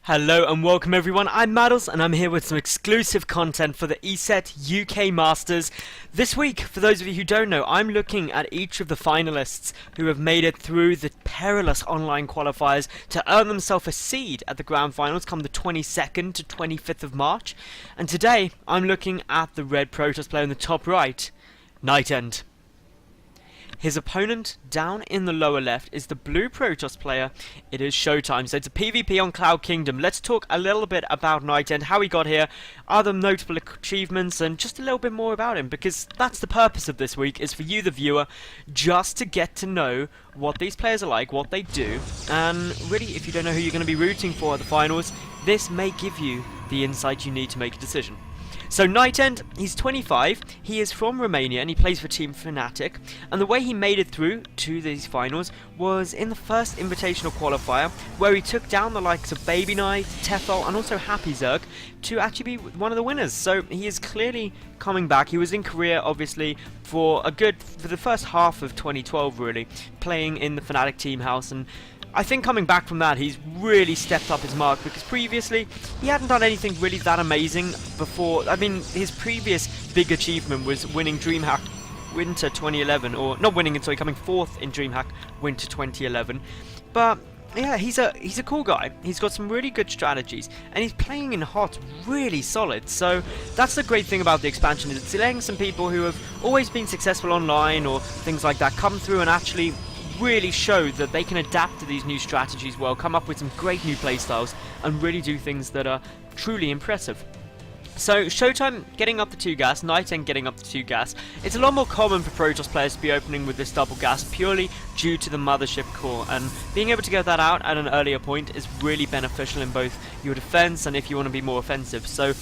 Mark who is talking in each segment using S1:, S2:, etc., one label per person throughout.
S1: Hello and welcome everyone, I'm Madals and I'm here with some exclusive content for the ESET UK Masters. This week, for those of you who don't know, I'm looking at each of the finalists who have made it through the perilous online qualifiers to earn themselves a seed at the Grand Finals come the 22nd to 25th of March. And today, I'm looking at the red Protoss player in the top right, NightEnD. His opponent down in the lower left is the blue Protoss player. It is ShoWTimE, so it's a PvP on Cloud Kingdom. Let's talk a little bit about NightEnD, how he got here, other notable achievements, and just a little bit more about him, because that's the purpose of this week, is for you, the viewer, just to get to know what these players are like, what they do, and really, if you don't know who you're going to be rooting for at the finals, this may give you the insight you need to make a decision. So NightEnD, he's 25, he is from Romania and he plays for Team Fnatic, and the way he made it through to these finals was in the first invitational qualifier, where he took down the likes of Baby Knight, Tefel and also Happy Zerg to actually be one of the winners. So he is clearly coming back. He was in Korea obviously for the first half of 2012 really, playing in the Fnatic team house, and I think coming back from that, he's really stepped up his mark, because previously he hadn't done anything really that amazing before. I mean, his previous big achievement was winning DreamHack Winter 2011, or not winning it, sorry, coming fourth in DreamHack Winter 2011. But yeah, he's a cool guy. He's got some really good strategies, and he's playing in HotS really solid. So that's the great thing about the expansion, is it's letting some people who have always been successful online or things like that come through and actually really show that they can adapt to these new strategies well, come up with some great new playstyles, and really do things that are truly impressive. So ShoWTimE getting up the 2 gas, NightEnD getting up the 2 gas. It's a lot more common for Protoss players to be opening with this double gas purely due to the mothership core, and being able to get that out at an earlier point is really beneficial in both your defense and if you want to be more offensive. So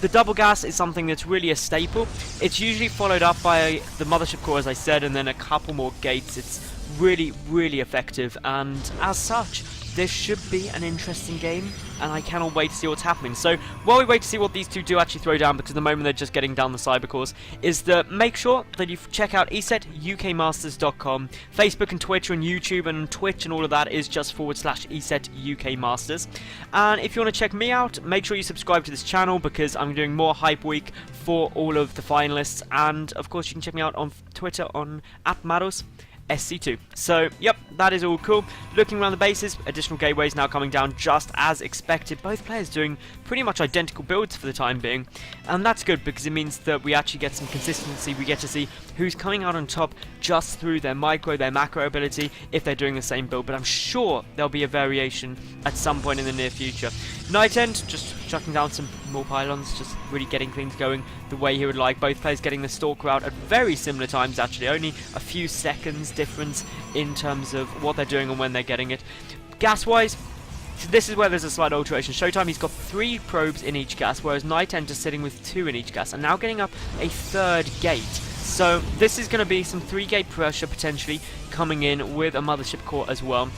S1: the double gas is something that's really a staple. It's usually followed up by the mothership core, as I said, and then a couple more gates. It's really effective, and as such this should be an interesting game, and I cannot wait to see what's happening. So while we wait to see what these two do actually throw down, because at the moment they're just getting down the cyber cores, is that make sure that you check out ESETUKMasters.com. Facebook and Twitter and YouTube and Twitch and all of that is just /ESETUKMasters. And if you want to check me out, make sure you subscribe to this channel, because I'm doing more hype week for all of the finalists, and of course you can check me out on Twitter on @Madals SC2. So, yep, that is all cool. Looking around the bases, additional gateways now coming down just as expected. Both players doing pretty much identical builds for the time being, and that's good because it means that we actually get some consistency. We get to see who's coming out on top just through their micro, their macro ability, if they're doing the same build, but I'm sure there'll be a variation at some point in the near future. NightEnD just chucking down some more pylons, just really getting things going the way he would like. Both players getting the Stalker out at very similar times, actually, only a few seconds difference in terms of what they're doing and when they're getting it. Gas-wise, this is where there's a slight alteration. ShoWTimE, he's got 3 probes in each gas, whereas NightEnD just sitting with 2 in each gas, and now getting up a 3rd gate. So this is going to be some 3-gate pressure potentially coming in with a mothership core as well.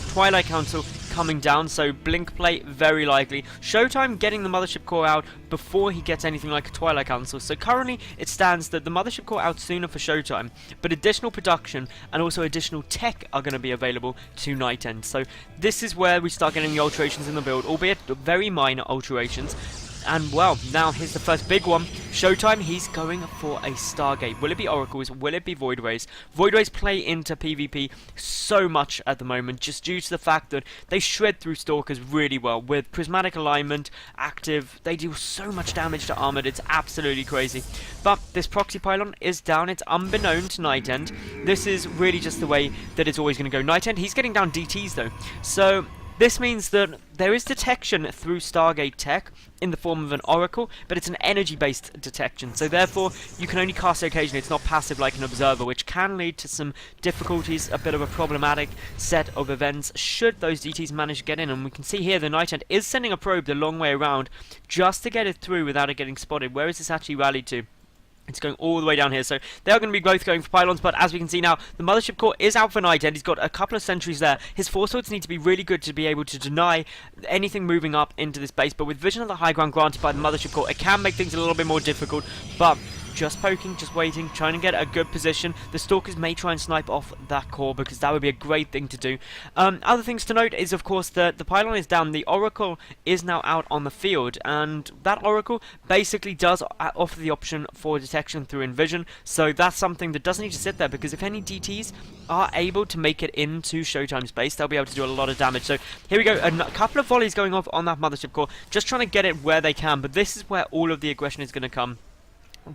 S1: Twilight Council coming down, so blink play very likely. ShoWTimE getting the mothership core out before he gets anything like a Twilight Council. So currently it stands that the mothership core out sooner for ShoWTimE, but additional production and also additional tech are going to be available to NightEnD. So this is where we start getting the alterations in the build, albeit very minor alterations. And well, now here's the first big one. ShoWTimE, he's going for a Stargate. Will it be Oracles? Will it be Void Rays? Void Rays play into PvP so much at the moment, just due to the fact that they shred through Stalkers really well. With Prismatic Alignment active, they do so much damage to Armored, it's absolutely crazy. But this Proxy Pylon is down, it's unbeknown to NightEnD. This is really just the way that it's always going to go. NightEnD, he's getting down DTs though. So this means that there is detection through Stargate tech in the form of an Oracle, but it's an energy-based detection, so therefore you can only cast it occasionally. It's not passive like an Observer, which can lead to some difficulties, a bit of a problematic set of events should those DTs manage to get in. And we can see here the NightEnD is sending a probe the long way around just to get it through without it getting spotted. Where is this actually rallied to? It's going all the way down here, so they're going to be both going for pylons, but as we can see now, the mothership core is out for NightEnD. He's got a couple of sentries there. His force swords need to be really good to be able to deny anything moving up into this base, but with vision of the high ground granted by the mothership core, it can make things a little bit more difficult, but just poking, just waiting, trying to get a good position. The Stalkers may try and snipe off that core because that would be a great thing to do. Other things to note is, of course, that the pylon is down. The Oracle is now out on the field, and that Oracle basically does offer the option for detection through Envision, so that's something that doesn't need to sit there, because if any DTs are able to make it into ShoWTimE's base, they'll be able to do a lot of damage. So here we go, a couple of volleys going off on that mothership core, just trying to get it where they can, but this is where all of the aggression is going to come.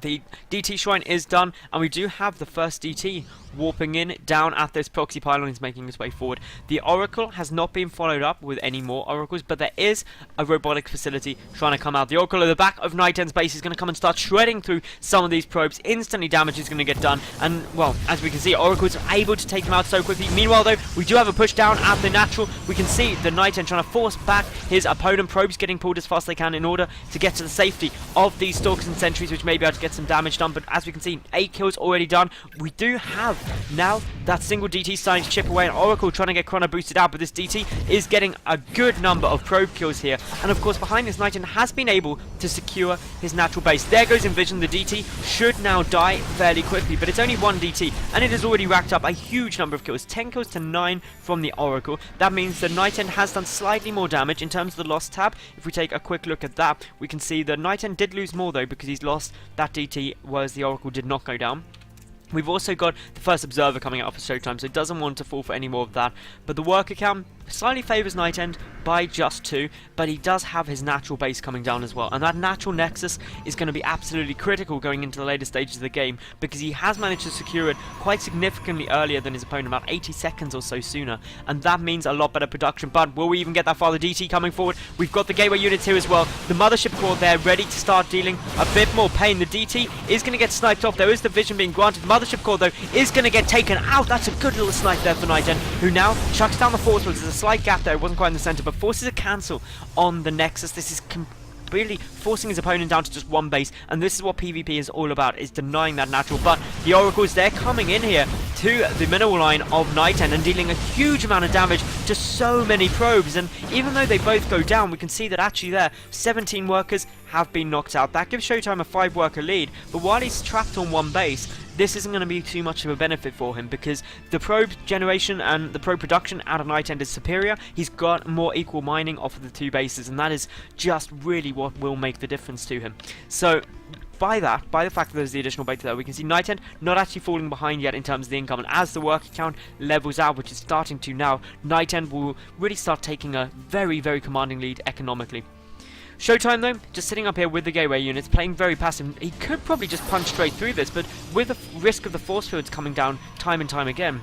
S1: The DT shrine is done, and we do have the first DT warping in down at this proxy pylon. Is making his way forward. The Oracle has not been followed up with any more Oracles, but there is a robotic facility trying to come out. The Oracle at the back of NightEnd's base is going to come and start shredding through some of these probes. Instantly damage is going to get done, and well, as we can see, Oracle's are able to take them out so quickly. Meanwhile though, we do have a push down at the natural. We can see the NightEnd trying to force back his opponent. Probes getting pulled as fast as they can in order to get to the safety of these Stalkers and Sentries, which may be able to get some damage done. But as we can see, 8 kills already done. We do have now that single DT starting to chip away, and Oracle trying to get Chrono boosted out, but this DT is getting a good number of probe kills here. And of course, behind this, NightEnd has been able to secure his natural base. There goes Envision. The DT should now die fairly quickly, but it's only one DT, and it has already racked up a huge number of kills. 10 kills to 9 from the Oracle. That means that NightEnd has done slightly more damage in terms of the lost tab. If we take a quick look at that, we can see that NightEnd did lose more though, because he's lost that DT, whereas the Oracle did not go down. We've also got the first Observer coming out for ShoWTimE, so it doesn't want to fall for any more of that. But the worker cam slightly favours NightEnd by just 2, but he does have his natural base coming down as well. And that natural nexus is going to be absolutely critical going into the later stages of the game, because he has managed to secure it quite significantly earlier than his opponent, about 80 seconds or so sooner. And that means a lot better production. But will we even get that far? The DT coming forward. We've got the gateway units here as well. The mothership core there ready to start dealing a bit more pain. The DT is going to get sniped off. There is the vision being granted. The mothership core though is going to get taken out. That's a good little snipe there for NightEnd, who now chucks down the force field. There's a slight gap there. It wasn't quite in the center, but forces a cancel on the Nexus. This is really forcing his opponent down to just one base, and this is what PvP is all about, is denying that natural. But the Oracles, they're coming in here to the mineral line of NightEnd and dealing a huge amount of damage to so many probes. And even though they both go down, we can see that actually there 17 workers have been knocked out. That gives ShoWTimE a 5-worker lead, but while he's trapped on one base, this isn't going to be too much of a benefit for him, because the probe generation and the probe production out of NightEnd is superior. He's got more equal mining off of the 2 bases, and that is just really what will make the difference to him. So by the fact that there's the additional beta there, we can see NightEnd not actually falling behind yet in terms of the income, and as the worker count levels out, which is starting to now, NightEnd will really start taking a very, very commanding lead economically. ShoWTimE though, just sitting up here with the gateway units, playing very passive. He could probably just punch straight through this, but with the risk of the force fields coming down time and time again,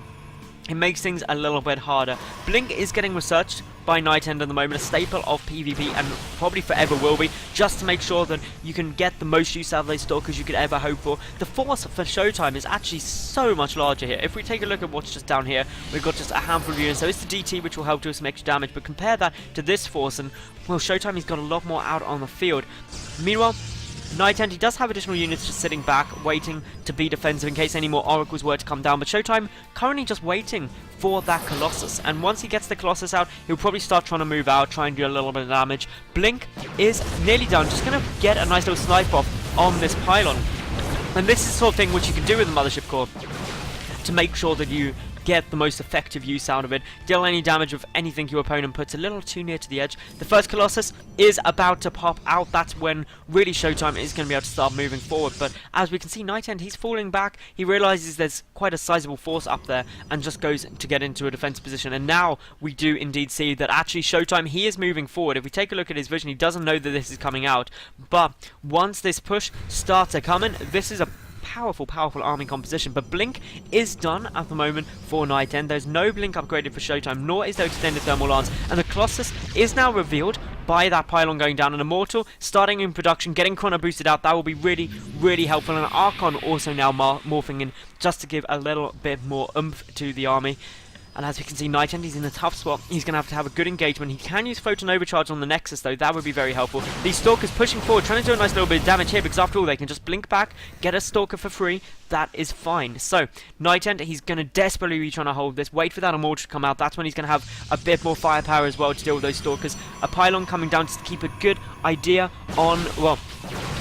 S1: it makes things a little bit harder. Blink is getting researched by NightEnd at the moment, a staple of PvP, and probably forever will be, just to make sure that you can get the most use out of those Stalkers you could ever hope for. The force for ShoWTimE is actually so much larger here. If we take a look at what's just down here, we've got just a handful of units. So it's the DT, which will help do some extra damage, but compare that to this force, and well, ShoWTimE has got a lot more out on the field. Meanwhile, NightEnd, he does have additional units just sitting back, waiting to be defensive in case any more Oracles were to come down, but ShoWTimE currently just waiting for that Colossus, and once he gets the Colossus out, he'll probably start trying to move out, try and do a little bit of damage. Blink is nearly done, just going to get a nice little snipe off on this pylon, and this is the sort of thing which you can do with the mothership core to make sure that you get the most effective use out of it, deal any damage with anything your opponent puts a little too near to the edge. The first Colossus is about to pop out. That's when really ShoWTimE is going to be able to start moving forward. But as we can see, NightEnd, he's falling back. He realizes there's quite a sizable force up there and just goes to get into a defensive position. And now we do indeed see that actually ShoWTimE, he is moving forward. If we take a look at his vision, he doesn't know that this is coming out. But once this push starts to come in, this is a powerful army composition. But Blink is done at the moment for NightEnd. There's no Blink upgraded for ShoWTimE, nor is there extended thermal lance, and the Colossus is now revealed by that pylon going down. An Immortal starting in production, getting Chrono boosted out, that will be really, really helpful. And an Archon also now morphing in just to give a little bit more oomph to the army. And as we can see, NightEnd, he's in a tough spot. He's going to have a good engagement. He can use Photon Overcharge on the Nexus, though. That would be very helpful. These Stalkers pushing forward, trying to do a nice little bit of damage here, because after all, they can just blink back, get a Stalker for free. That is fine. So, NightEnd, he's going to desperately be trying to hold this. Wait for that Immortal to come out. That's when he's going to have a bit more firepower as well to deal with those Stalkers. A pylon coming down just to keep a good idea on, well,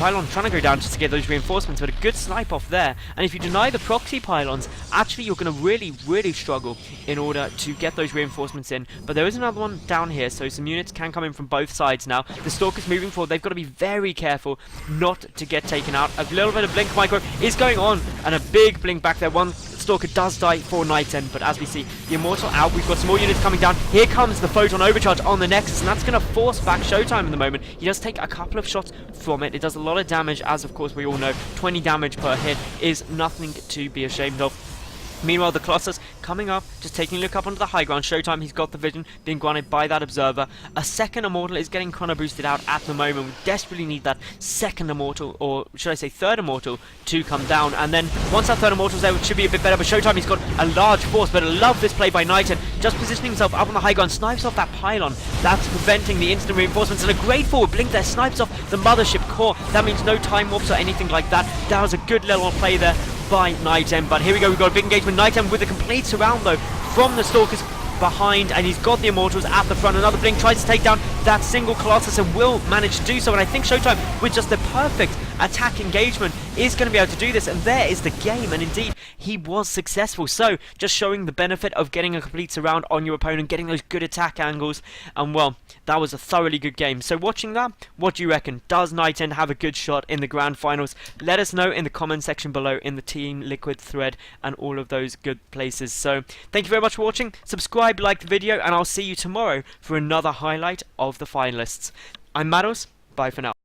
S1: pylon trying to go down just to get those reinforcements, but a good snipe off there. And if you deny the proxy pylons, actually you're going to really struggle in order to get those reinforcements in. But there is another one down here, so some units can come in from both sides now. The Stalker's moving forward. They've got to be very careful not to get taken out. A little bit of blink micro is going on, and a big blink back there. One Stalker does die for NightEnD, but as we see, the Immortal out. We've got some more units coming down. Here comes the Photon Overcharge on the Nexus, and that's going to force back ShoWTimE in the moment. He does take a couple of shots from it. It does a lot of damage, as of course we all know. 20 damage per hit is nothing to be ashamed of. Meanwhile, the Colossus coming up, just taking a look up onto the high ground. ShoWTimE, he's got the vision, being granted by that Observer. A second Immortal is getting chrono boosted out at the moment. We desperately need that second Immortal, or should I say third Immortal, to come down. And then, once that third Immortal's there, it should be a bit better. But ShoWTimE, he's got a large force, but I love this play by NightEnD. Just positioning himself up on the high ground, snipes off that pylon. That's preventing the instant reinforcements. And a great forward blink there, snipes off the mothership core. That means no time warps or anything like that. That was a good little play there by NightEnD. But here we go, we've got a big engagement. NightEnD with a complete surround though from the Stalkers behind, and he's got the Immortals at the front. Another blink, tries to take down that single Colossus and will manage to do so. And I think ShoWTimE, with just the perfect attack engagement, is going to be able to do this. And there is the game, and indeed he was successful. So just showing the benefit of getting a complete surround on your opponent, getting those good attack angles, and well, that was a thoroughly good game. So watching that, what do you reckon? Does NightEnD have a good shot in the grand finals? Let us know in the comment section below, in the Team Liquid thread, and all of those good places. So thank you very much for watching. Subscribe, like the video, and I'll see you tomorrow for another highlight of the finalists. I'm Madals. Bye for now.